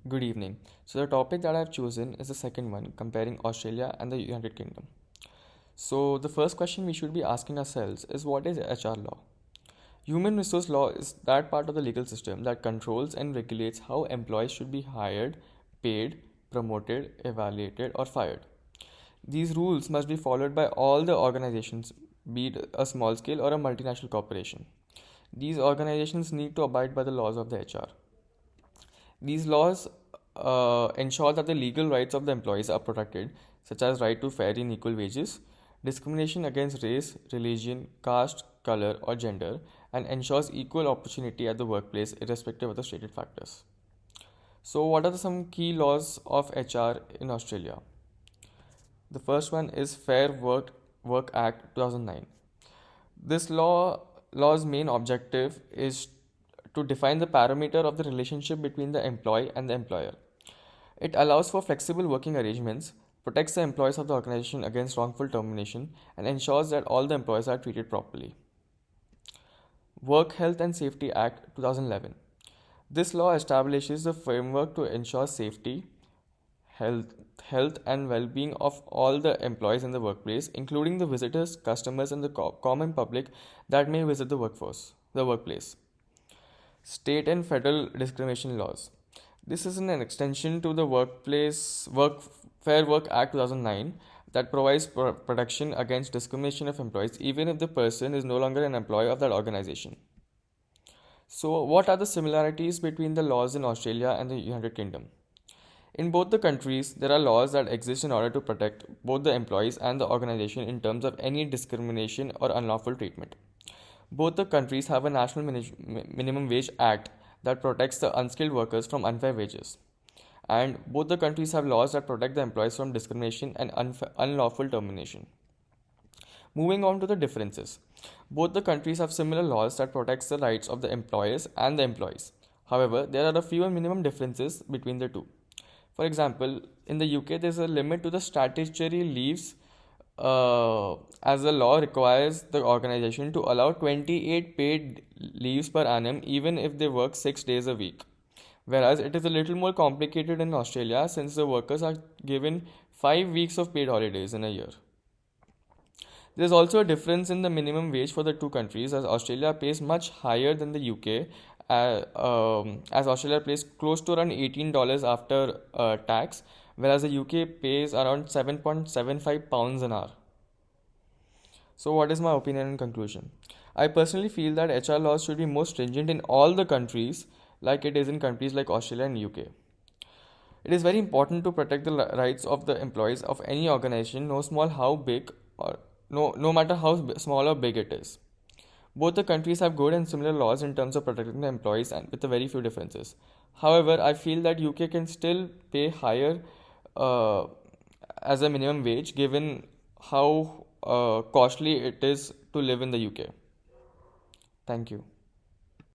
Good evening. So, the topic that I've chosen is the second one, comparing Australia and the United Kingdom. So, the first question we should be asking ourselves is, what is HR law? Human resource law is that part of the legal system that controls and regulates how employees should be hired, paid, promoted, evaluated, or fired. These rules must be followed by all the organizations, be it a small scale or a multinational corporation. These organizations need to abide by the laws of the HR. These laws ensure that the legal rights of the employees are protected, such as right to fair and equal wages, discrimination against race, religion, caste, color, or gender, and ensures equal opportunity at the workplace irrespective of the stated factors. So, what are some key laws of HR in Australia? The first one is Fair Work Act 2009. This law's main objective is to define the parameter of the relationship between the employee and the employer. It allows for flexible working arrangements, protects the employees of the organization against wrongful termination, and ensures that all the employees are treated properly. Work Health and Safety Act 2011. This law establishes the framework to ensure safety, health and well-being of all the employees in the workplace, including the visitors, customers, and the common public that may visit the workplace. State and federal discrimination laws. This is an extension to the Fair Work Act 2009 that provides protection against discrimination of employees even if the person is no longer an employee of that organization. So, what are the similarities between the laws in Australia and the United Kingdom? In both the countries, there are laws that exist in order to protect both the employees and the organization in terms of any discrimination or unlawful treatment. Both the countries have a National Minimum Wage Act that protects the unskilled workers from unfair wages. And both the countries have laws that protect the employees from discrimination and unlawful termination. Moving on to the differences. Both the countries have similar laws that protects the rights of the employers and the employees. However, there are a few minimum differences between the two. For example, in the UK, there is a limit to the statutory leaves as the law requires the organization to allow 28 paid leaves per annum even if they work 6 days a week. Whereas it is a little more complicated in Australia since the workers are given 5 weeks of paid holidays in a year. There is also a difference in the minimum wage for the two countries as Australia pays much higher than the UK as Australia pays close to around $18 after tax, whereas the UK pays around 7.75 pounds an hour. So, what is my opinion in conclusion? I personally feel that HR laws should be more stringent in all the countries, like it is in countries like Australia and UK. It is very important to protect the rights of the employees of any organization, no matter how small or big it is. Both the countries have good and similar laws in terms of protecting the employees and with a very few differences. However, I feel that UK can still pay higher uh, as a minimum wage given how costly it is to live in the UK. Thank you.